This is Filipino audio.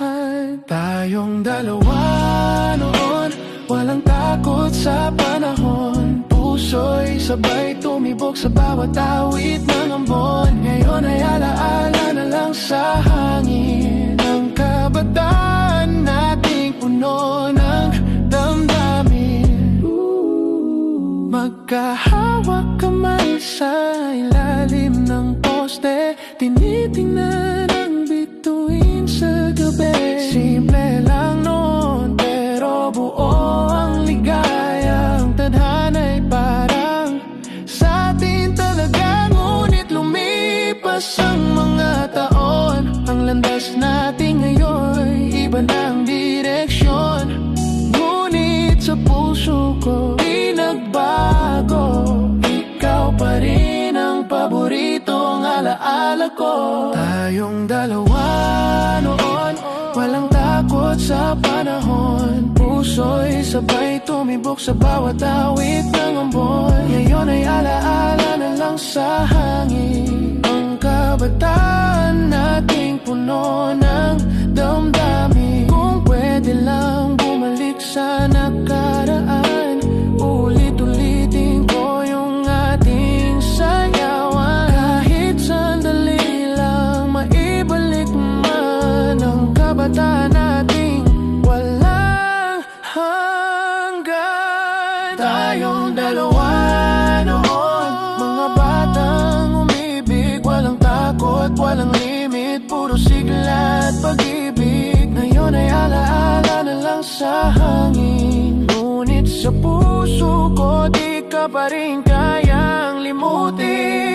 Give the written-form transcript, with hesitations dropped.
mahal. Tayong dalawa noon, walang takot sa panahon. Puso'y sabay tumibok sa bawat awit ng ambon. Ngayon ay alaala na lang sa hangin. Ang kabataan nating puno ng damdamin. Magkahawak kamay sa ilalim ng poste, tinitingnan ang bituin sa gabi. Simple lang noon, pero buo ang ligaya. Ang tadhana'y parang sa atin talaga, ngunit lumipas ang mga taon. Ang landas natin ngayon, iba na ang direksyon. Ngunit sa puso ko, di nagbago. Ikaw pa rin ang paboritong alaala ko. Tayong dalawa noon, walang takot sa panahon. Puso'y sabay tumibok sa bawat awit ng ambon. Ngayon ay alaala na lang sa hangin. Ang kabataan nating puno ng damdamin. Kung pwede lang bumalik sa nakaraan, ulit-ulitin ko yung ating sayawan. Kahit sandali lang, maibalik man ang kabataan nating walang hanggan. Tayong dalawa noon, mga batang umibig, walang takot, walang limit, puro sigla at pag-ibig. Ngayon ay alaala na lang sa hangin. Ngunit sa puso ko, di ka pa rin kayang limutin.